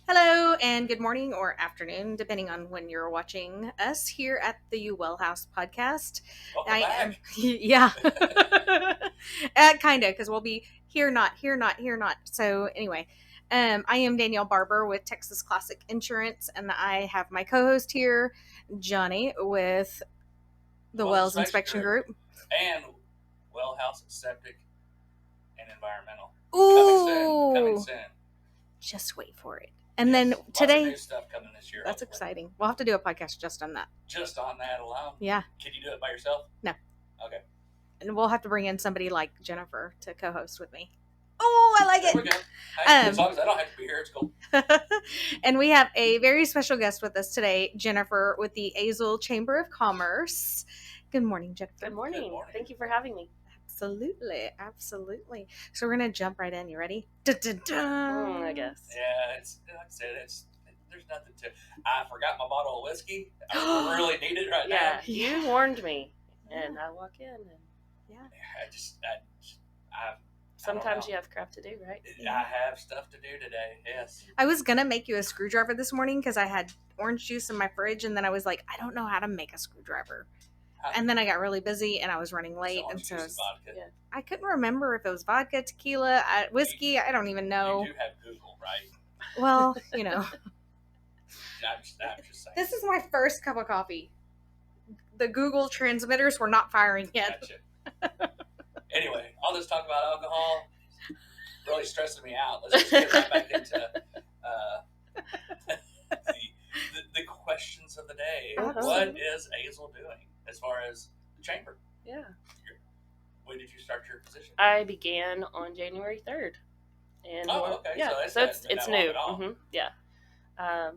Hello and good morning or afternoon, depending on when you're watching us here at the Well House podcast. Welcome I am, back. yeah, kind of, because we'll be here, not here, not here, not. So anyway, I am Danielle Barber with Texas Classic Insurance, and I have my co-host here, Johnny, with the Wells Wells Inspection Inspection Group Group. and Well House Septic and Environmental. Coming soon. Coming Ooh, soon. just wait for it. And Yes. then Lots of today, new stuff coming this year. that's hopefully. exciting. We'll have to do a podcast just on that. Just on that alone. Yeah. Can you do it by yourself? No. Okay. And we'll have to bring in somebody like Jennifer to co-host with me. Oh, I like There we it. go. Hey, as long as I don't have to be here, it's cool. And we have a very special guest with us today, Jennifer with the Azle Chamber of Commerce. Good morning, Jennifer. Good morning. Good morning. Thank you for having me. Absolutely, absolutely. So we're gonna jump right in. You ready? Dun-dun-dun. I guess. Yeah, it's like I said, there's nothing to. I forgot my bottle of whiskey. I really need it right Yeah, now. you warned me, and I walk in, and I sometimes know. you have crap to do, right? I have stuff to do today. Yes. I was gonna make you a screwdriver this morning because I had orange juice in my fridge, and then I was like, I don't know how to make a screwdriver. And then I got really busy and I was running late, and so I couldn't remember if it was vodka, tequila, whiskey. I don't even know. You do have Google, right? Well, I'm just saying. This is my first cup of coffee. The Google transmitters were not firing yet. Gotcha. Anyway, all this talk about alcohol really stressing me out. Let's just get right back into the questions of the day. Absolutely. What is Azle doing as far as the chamber? Yeah. When did you start your position? I began on January 3rd. And okay. Yeah, So it's new. Yeah.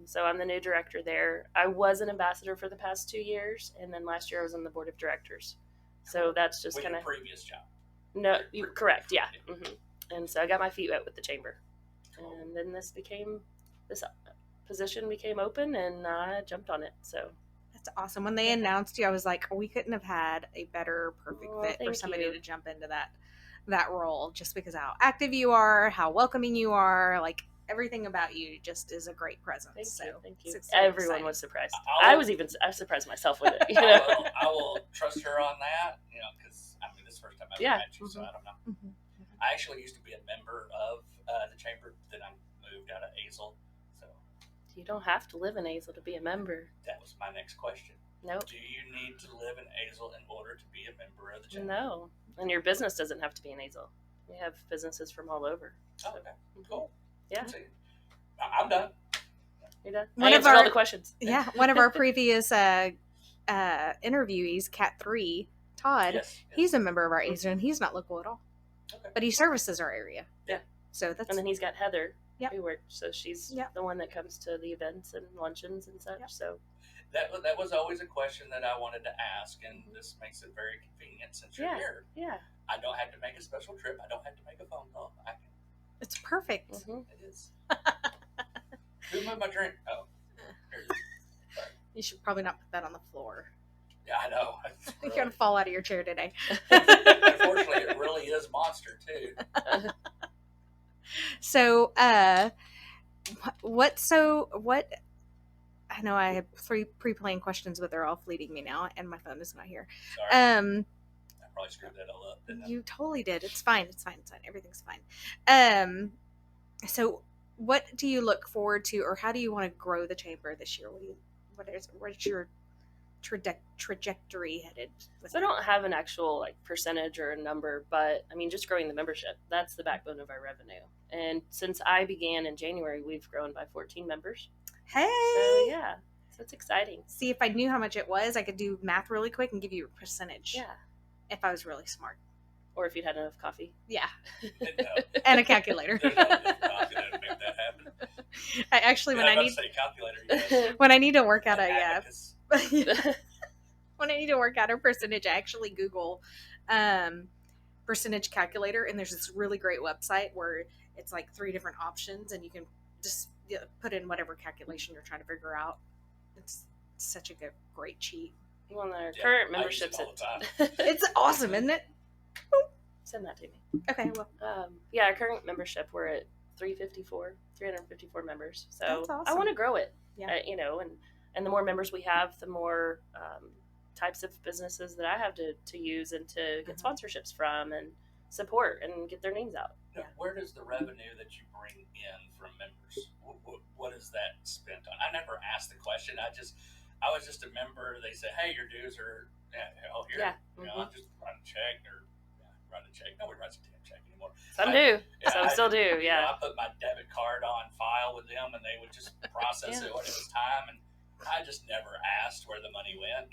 So I'm the new director there. I was an ambassador for the past 2 years, and then last year I was on the board of directors. So that's just kind of previous job. No, you correct. Yeah. And so I got my feet wet with the chamber, and then this position became open, and I jumped on it. So That's awesome. When they announced you, I was like, we couldn't have had a better perfect fit for somebody to jump into that role, just because of how active you are, how welcoming you are, like everything about you just is a great presence. Thank you. It's Everyone was surprised. I surprised myself with it. I will trust her on that, because this is the first time I've met you, so I don't know. I actually used to be a member of the chamber, then I moved out of Azle, so. You don't have to live in Azle to be a member. That was my next question. Nope. Do you need to live in Azle in order to be a member of the chamber? No. And your business doesn't have to be in Azle. We have businesses from all over. So. Oh, okay. Cool. Yeah. I'm done. You're done? I answered all the questions. Yeah. One of our previous interviewees, Cat 3, Todd, yes. He's a member of our Azle, and he's not local at all. Okay. But he services our area. Yeah. So that's. And then he's got Heather. Yep. Who works, so she's the one that comes to the events and luncheons and such. Yep. So that was always a question that I wanted to ask, and this makes it very convenient since you're here. Yeah. I don't have to make a special trip. I don't have to make a phone call. It's perfect. It is. Who moved my drink? Oh. Sorry. You should probably not put that on the floor. Yeah, I know. You're going to fall out of your chair today. Unfortunately, it really is monster, too. So, what, I know I had 3 pre-planned questions, but they're all fleeting me now, and my phone is not here. Sorry. I probably screwed that all up, didn't I? You totally did. It's fine. Everything's fine. So what do you look forward to, or how do you want to grow the chamber this year? What's your trajectory headed? So I don't have an actual percentage or a number, but I mean, just growing the membership, that's the backbone of our revenue. And since I began in January, we've grown by 14 members. Hey! So yeah, so it's exciting. See, if I knew how much it was, I could do math really quick and give you a percentage. Yeah. If I was really smart. Or if you'd had enough coffee. Yeah. No. And a calculator. There's not enough coffee to make that happen. I actually, when I need say calculator, yes. when I need to work out when I need to work out a percentage, I actually Google percentage calculator, and there's this really great website where it's like 3 different options, and you can just put in whatever calculation you're trying to figure out. It's such a great cheat. Well, our current memberships, it's awesome, isn't it? Send that to me. Okay, well, our current membership, we're at 354 members. So that's awesome. I want to grow it, yeah. And the more members we have, the more types of businesses that I have to use and to get sponsorships from and support and get their names out. Now, where does the revenue that you bring in from members, what is that spent on? I never asked the question. I was just a member. They said, hey, your dues are, here. I'll just write a check or write a check. Nobody writes a damn check anymore. Some do. Some still do, I put my debit card on file with them and they would just process it when it was time. And I just never asked where the money went.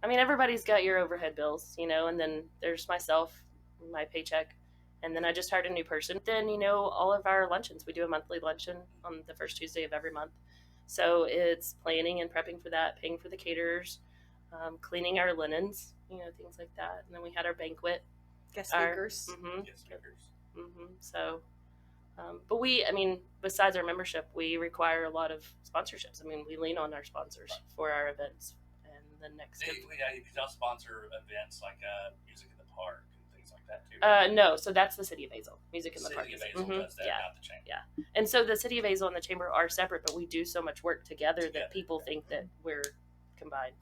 I mean, everybody's got your overhead bills, and then there's myself, my paycheck, and then I just hired a new person. Then, all of our luncheons, we do a monthly luncheon on the first Tuesday of every month. So it's planning and prepping for that, paying for the caterers, cleaning our linens, things like that. And then we had our banquet. Guest speakers. Guest speakers. So, but besides our membership, we require a lot of sponsorships. We lean on our sponsors for our events. The next you y'all sponsor events like Music in the Park and things like that too? No, so that's the City of Azle. Music in the Park. City of Azle does that, not the Chamber. Yeah, and so the City of Azle and the Chamber are separate, but we do so much work together that people think that we're combined.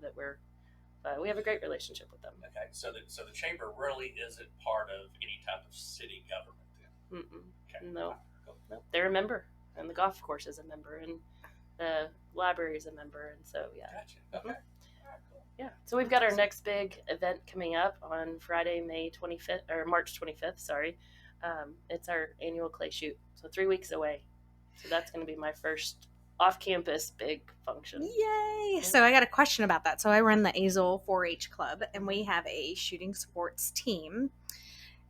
That we have a great relationship with them. Okay, so the Chamber really isn't part of any type of city government then? Okay. No, they're a member, and the golf course is a member, and the library is a member, and so Gotcha. Okay. Yeah, so we've got our next big event coming up on Friday, March 25th, sorry. It's our annual clay shoot, so 3 weeks away. So that's going to be my first off-campus big function. Yay! So I got a question about that. So I run the Azle 4-H club, and we have a shooting sports team.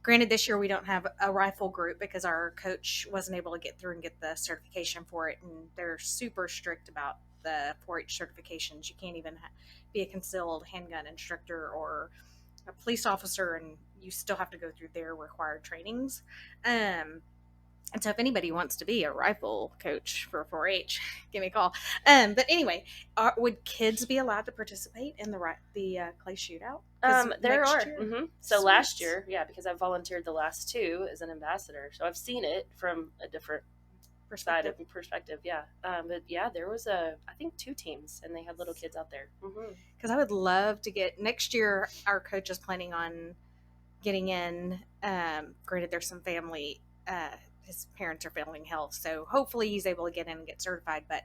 Granted, this year we don't have a rifle group because our coach wasn't able to get through and get the certification for it, and they're super strict about the 4-H certifications. You can't even be a concealed handgun instructor or a police officer, and you still have to go through their required trainings. And so if anybody wants to be a rifle coach for 4-H, give me a call. But anyway, would kids be allowed to participate in the clay shootout? There are. So last year, because I volunteered the last two as an ambassador, so I've seen it from a different perspective. But there was I think 2 teams, and they had little kids out there. Because I would love to get next year. Our coach is planning on getting in. Granted, there's some family. His parents are failing health, so hopefully he's able to get in and get certified. But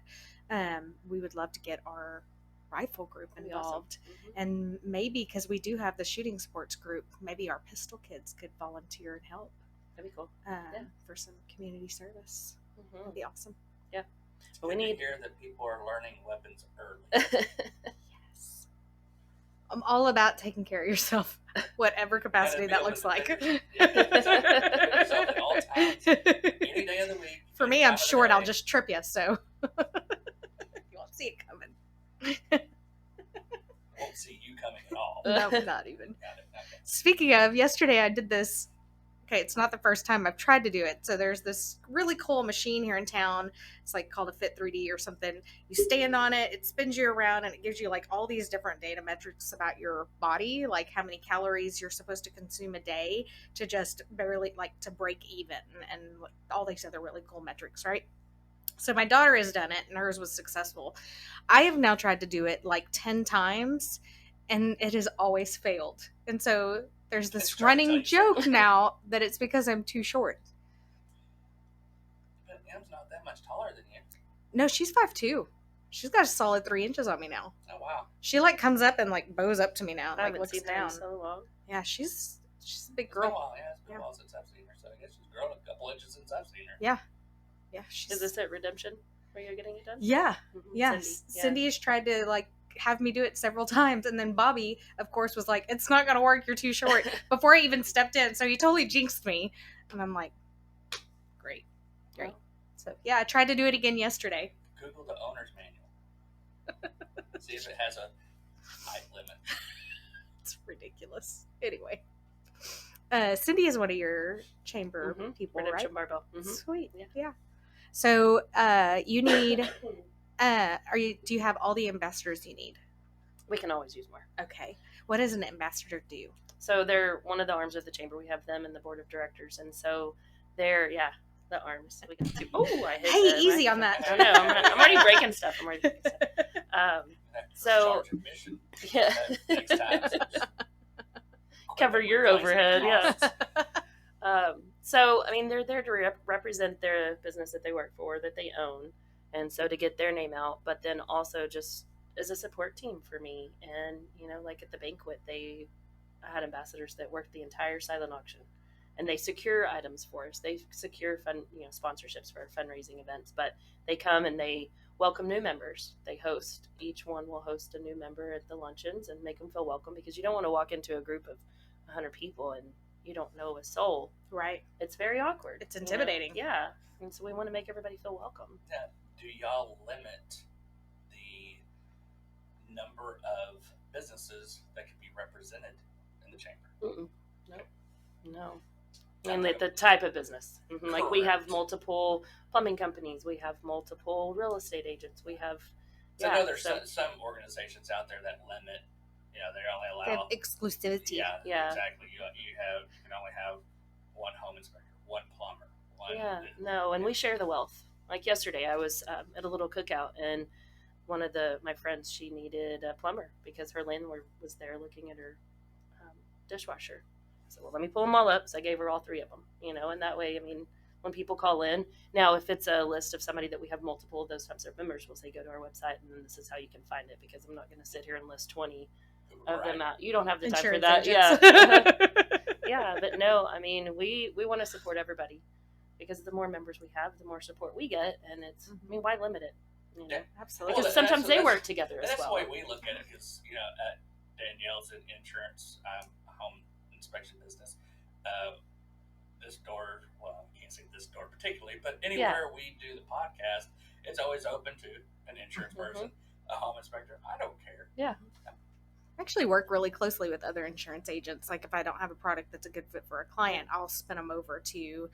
we would love to get our rifle group involved, awesome. And maybe because we do have the shooting sports group, maybe our pistol kids could volunteer and help. That'd be cool. For some community service. That'd be awesome. Yeah. But we need to hear that people are learning weapons early. Yes. I'm all about taking care of yourself, whatever capacity that looks like. Yourself at all times, any day of the week. For me, I'm short. I'll just trip you, so you won't see it coming. Won't see you coming at all. No, not even. Got it. Okay. Speaking of, yesterday I did this. Okay, it's not the first time I've tried to do it. So there's this really cool machine here in town. It's like called a Fit 3D or something. You stand on it, it spins you around, and it gives you like all these different data metrics about your body, like how many calories you're supposed to consume a day to just barely like to break even, and all these other really cool metrics, right? So my daughter has done it, and hers was successful. I have now tried to do it like 10 times, and it has always failed. And so there's this running joke now that it's because I'm too short. But Em's not that much taller than you. No, she's 5'2". She's got a solid 3 inches on me now. Oh, wow. She like comes up and like bows up to me now. I like haven't looks seen down. her in so long. Yeah, she's a big girl. It's been a while. Yeah, it's been a while since I've seen her. So I guess she's grown a couple inches since I've seen her. Yeah. Is this at Redemption where you're getting it done? Yeah. Yes. Cindy has tried to like have me do it several times, and then Bobby, of course, was like, "It's not gonna work. You're too short." Before I even stepped in, so he totally jinxed me, and I'm like, "Great." Wow. So yeah, I tried to do it again yesterday. Google the owner's manual. See if it has a height limit. It's ridiculous. Anyway, Cindy is one of your chamber people, Redemption right? Barbell. Sweet. Yeah. So you need. Do you have all the ambassadors you need? We can always use more. Okay. What does an ambassador do? So they're one of the arms of the chamber. We have them in the board of directors, and so They're, the arms. We got two. Oh, I hit Hey, the easy on microphone. that. I know. I'm already breaking stuff. So, yeah. Next time, so just Cover your overhead, so, I mean, they're there to represent their business that they work for, that they own, and so to get their name out, but then also just as a support team for me. And, like at the banquet, I had ambassadors that worked the entire silent auction, and they secure items for us. They secure sponsorships for our fundraising events, but they come and they welcome new members. Each one will host a new member at the luncheons and make them feel welcome, because you don't want to walk into a group of 100 people and you don't know a soul. Right. It's very awkward. It's intimidating. Yeah. And so we want to make everybody feel welcome. Yeah. Do y'all limit the number of businesses that can be represented in the chamber? No. And the type of business. Mm-hmm. Like we have multiple plumbing companies. We have multiple real estate agents. We have... So I know there's some organizations out there that limit, they only allow... exclusivity. Yeah, exactly. You can only have one home inspector, one plumber, one... Yeah, no, and we share the wealth. Like yesterday, I was at a little cookout, and one of my friends, she needed a plumber because her landlord was there looking at her dishwasher. So, well, let me pull them all up. So I gave her all 3 of them, and that way, I mean, when people call in, now if it's a list of somebody that we have multiple of those types of members, we'll say go to our website and then this is how you can find it, because I'm not going to sit here and list 20 of them out. You don't have the time for that. Agents. Yeah. Yeah, but no, I mean, we want to support everybody, because the more members we have, the more support we get, and it's, I mean, why limit it? Yeah, absolutely. Because sometimes they work together as well. That's the way we look at it, because, at Danielle's in insurance, home inspection business, this door, well, I can't say this door particularly, but anywhere we do the podcast, it's always open to an insurance person, a home inspector. I don't care. Yeah. I actually work really closely with other insurance agents. Like if I don't have a product that's a good fit for a client, I'll spin them over to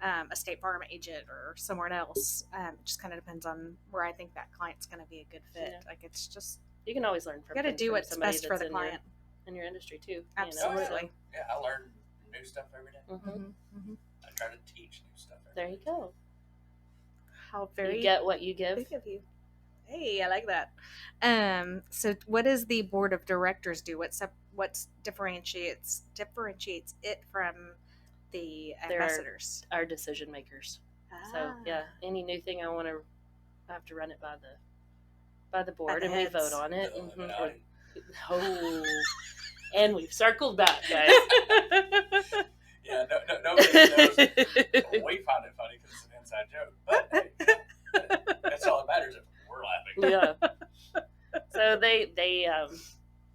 a State Farm agent or somewhere else. It just kind of depends on where I think that client's going to be a good fit. Yeah. Like it's just... You can always learn from... You got to do what's best for the client. In your industry too. Absolutely. Yeah, I learn new stuff every day. I try to teach new stuff every day. There you go. How very... You get what you give. Big of you. Hey, I like that. So what does the board of directors do? What differentiates it from the ambassadors? Our decision makers. So any new thing I have to run it by the board, and we vote on it. And we've circled back, guys. Yeah, nobody knows. We found it funny because it's an inside joke, but hey, that's all that matters if we're laughing. Yeah. So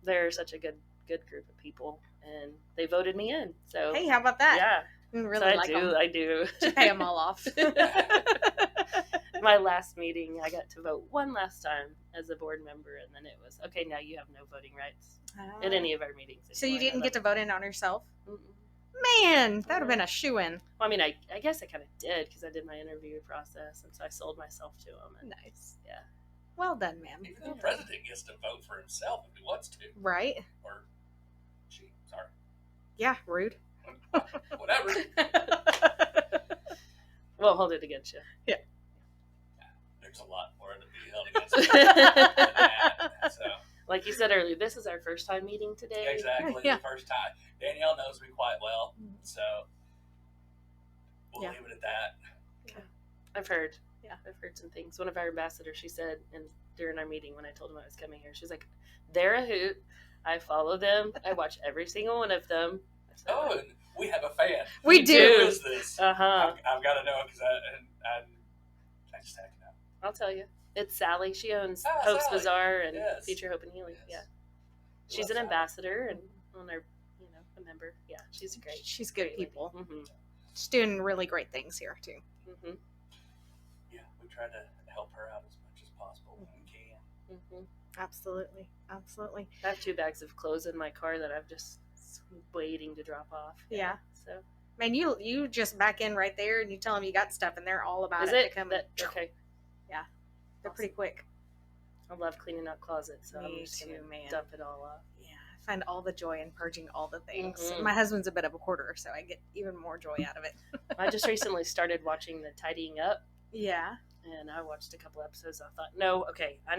they're such a good group of people, and they voted me in. So hey, how about that? Yeah, really so like them. I do. To pay them all off. My last meeting, I got to vote one last time as a board member, and then it was, okay, now you have no voting rights at any of our meetings. So you didn't get to vote in on yourself? Man, that would have been a shoo-in. Well, I mean, I guess I kind of did, because I did my interview process, and so I sold myself to him. And, nice. Yeah. Well done, ma'am. Even the president gets to vote for himself if he wants to. Right. Or she, sorry. Yeah, rude. Whatever. We'll hold it against you. Yeah. There's a lot more to be held against than that. So. Like you said earlier, this is our first time meeting today. Exactly, the first time. Danielle knows me quite well, so we'll leave it at that. Okay. I've heard some things. One of our ambassadors, she said, and during our meeting when I told them I was coming here, she's like, "They're a hoot. I follow them. I watch every single one of them." Said, and we have a fan. We do. Who is this? I've got to know because I just have to know. I'll tell you. It's Sally. She owns Hope's Sally. Bazaar and Future Hope and Healing. Yes. Yeah, she's an ambassador and on our, a member. Yeah, she's great. She's good people. Mm-hmm. She's doing really great things here too. Mm-hmm. Yeah, we try to help her out as much as possible when we can. Mm-hmm. Absolutely. I have 2 bags of clothes in my car that I've just waiting to drop off. Yeah. So. Man, you just back in right there and you tell them you got stuff and they're all about Is it. Okay. Yeah. They're pretty quick. I love cleaning out closets, so Me I'm just too, gonna man. dump it all off. Yeah. find all the joy in purging all the things. Mm-hmm. My husband's a bit of a hoarder, so I get even more joy out of it. I just recently started watching the Tidying Up. Yeah. And I watched a couple episodes. I thought, no, okay, I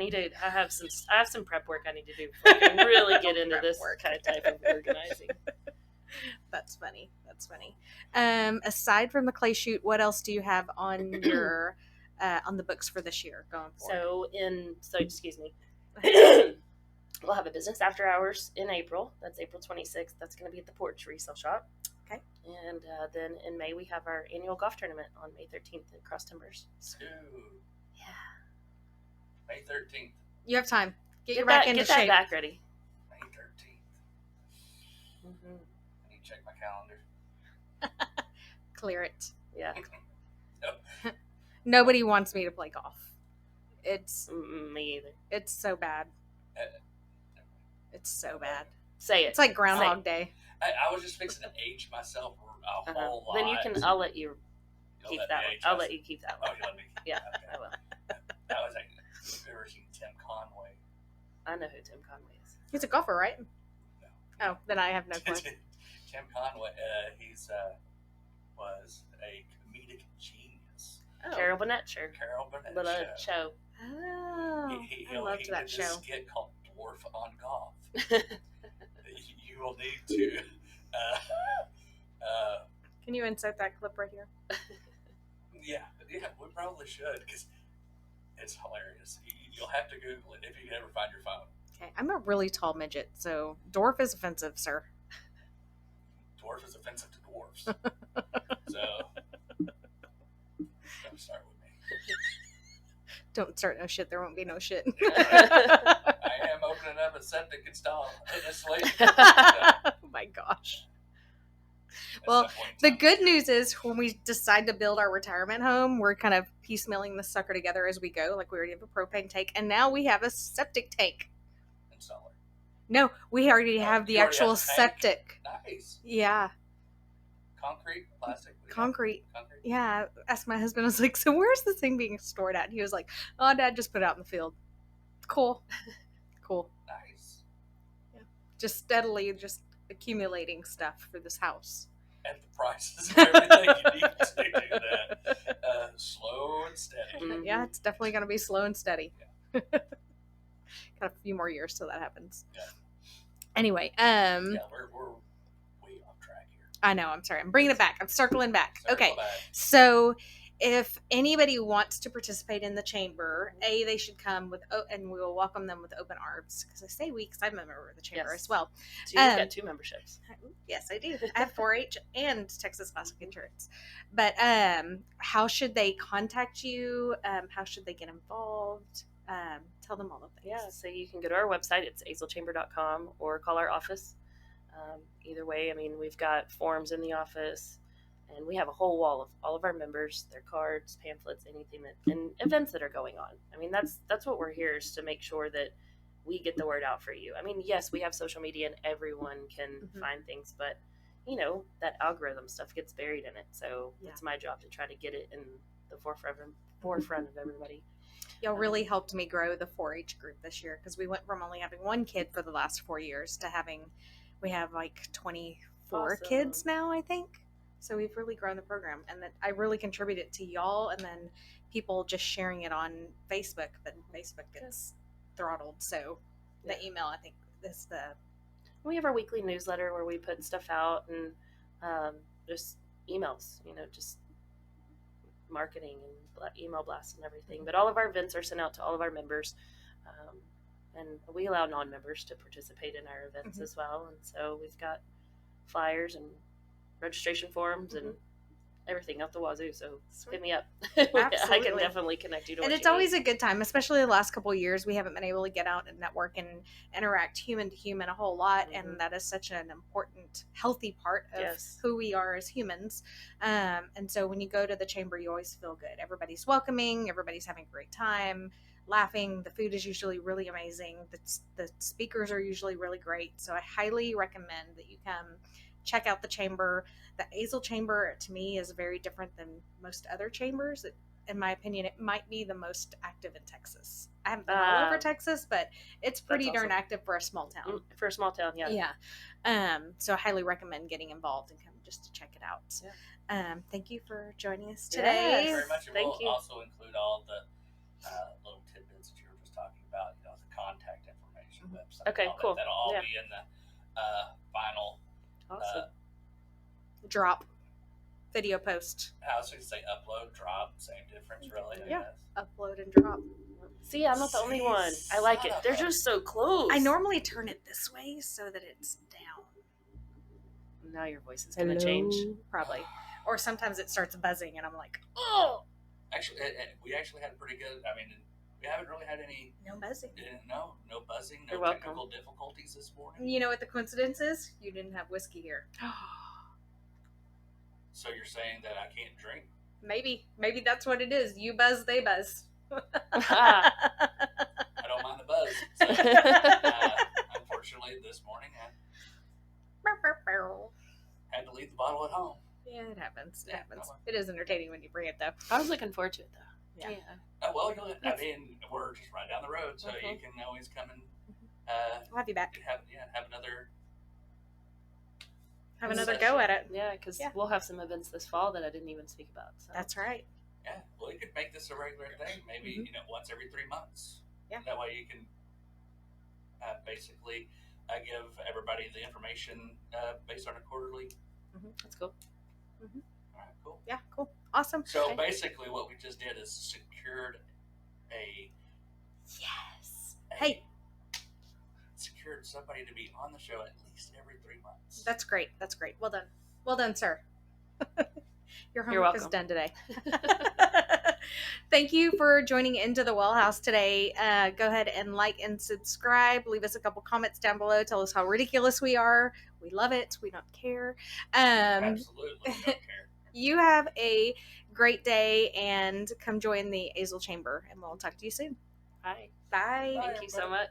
have some prep work I need to do before I can really get into this kind of type of organizing. That's funny. Aside from the clay shoot, what else do you have on your on the books for this year going forward? Excuse me. We'll have a business after hours in April. That's April 26th. That's going to be at the Porch Resale Shop. Okay. And then in May, we have our annual golf tournament on May 13th at Cross Timbers. Ooh. Yeah. May 13th. You have time. Get your back into shape. Get that back ready. May 13th. Mm-hmm. I need to check my calendar. Clear it. Yeah. Nobody wants me to play golf. It's me either. It's so bad. It's so bad. Say it. It's like Groundhog Day. I was just fixing to age myself a whole lot. Then you can. I'll let you keep that one. I'll let you keep that one. Oh, you let me keep Yeah, that? Okay. I will. That was like, have you ever seen Tim Conway? I know who Tim Conway is. He's a golfer, right? No. Oh, then I have no clue. Tim Conway, was a comedic genius. Oh. Carol Burnett show. Oh, I loved that did show. This skit called Dwarf on Golf. You will need to. Can you insert that clip right here? Yeah, we probably should because it's hilarious. You'll have to Google it if you can ever find your phone. Okay, I'm a really tall midget, so dwarf is offensive, sir. Dwarf is offensive to dwarfs. So, don't start with me. Don't start no shit. There won't be no shit. I am opening up a septic install initially. Oh my gosh. Well, the good news is when we decide to build our retirement home, we're kind of piecemealing the sucker together as we go. Like we already have a propane tank, and now we have a septic tank. Installer. No, we already have the actual septic. Nice. Yeah. Concrete, plastic. Concrete. Yeah. I asked my husband, I was like, so where's this thing being stored at? And he was like, oh, Dad just put it out in the field. Cool. Cool. Nice. Yeah. Just steadily accumulating stuff for this house. At the prices and everything, you need to do that. Slow and steady. Mm-hmm. Yeah, it's definitely going to be slow and steady. Yeah. Got a few more years till that happens. Yeah. Anyway, yeah, we're way off track here. I know, I'm sorry. I'm bringing it back. I'm circling back. Circle okay. back. So if anybody wants to participate in the chamber, they should come and we will welcome them with open arms. Because I say we, because I'm a member of the chamber as well. So you've got 2 memberships. Yes, I do. I have 4-H and Texas Classic Insurance. But how should they contact you? How should they get involved? Tell them all of that. Yeah, so you can go to our website. It's azlechamber.com or call our office. Either way, I mean, we've got forms in the office. And we have a whole wall of all of our members, their cards, pamphlets, anything and events that are going on. I mean, that's what we're here is to make sure that we get the word out for you. I mean, yes, we have social media and everyone can find things, but that algorithm stuff gets buried in it. So it's my job to try to get it in the forefront of everybody. Y'all really helped me grow the 4-H group this year because we went from only having 1 kid for the last 4 years to we have like 24 kids now, I think. So we've really grown the program, and that I really contributed to y'all, and then people just sharing it on Facebook, but Facebook gets throttled. So the email, I think, is we have our weekly newsletter where we put stuff out and just emails, just marketing and email blasts and everything. But all of our events are sent out to all of our members, and we allow non-members to participate in our events as well. And so we've got flyers and registration forms and everything out the wazoo. So hit me up. I can definitely connect you to. And it's always a good time, especially the last couple of years. We haven't been able to get out and network and interact human to human a whole lot, and that is such an important, healthy part of who we are as humans. And so when you go to the chamber, you always feel good. Everybody's welcoming. Everybody's having a great time, laughing. The food is usually really amazing. The speakers are usually really great. So I highly recommend that you come check out the chamber. The Azle chamber, to me, is very different than most other chambers. in my opinion, it might be the most active in Texas. I haven't been all over Texas, but it's pretty darn active for a small town. For a small town, yeah. Yeah. So I highly recommend getting involved and come just to check it out. Yeah. Thank you for joining us today. Thank you very much. And Thank we'll you. also include all the little tidbits that you were just talking about, the contact information, website. Okay, cool. That'll all be in the final awesome. Drop video post. I was going to say upload, drop, same difference, really. I guess. Upload and drop. See, I'm not the only one. I like it. They're just so close. I normally turn it this way so that it's down. Now your voice is going to change. Probably. Or sometimes it starts buzzing and I'm like, oh! Actually, we actually had pretty good, I mean, we haven't really had any... No buzzing. No buzzing, no You're technical difficulties this morning. You know what the coincidence is? You didn't have whiskey here. So you're saying that I can't drink? Maybe that's what it is. You buzz, they buzz. I don't mind the buzz. So, unfortunately, this morning I had to leave the bottle at home. Yeah, it happens. It happens. It is entertaining when you bring it, though. I was looking forward to it, though. Yeah. Oh, well, I mean, we're just right down the road, so you can always come and I'll have you back. Have another go at it. Yeah, because we'll have some events this fall that I didn't even speak about. So. That's right. Yeah, well, you could make this a regular thing. Maybe once every 3 months. Yeah. That way you can basically give everybody the information based on a quarterly. That's cool. All right, cool. Yeah, cool. Awesome. So basically, what we just did is secured secured somebody to be on the show at least every 3 months. That's great. Well done, sir. Your homework is done today. Thank you for joining into the Well House today. Go ahead and like and subscribe. Leave us a couple comments down below. Tell us how ridiculous we are. We love it. We don't care. Absolutely don't care. You have a great day and come join the Azle Chamber, and we'll talk to you soon. Bye. Bye. Thank you so much.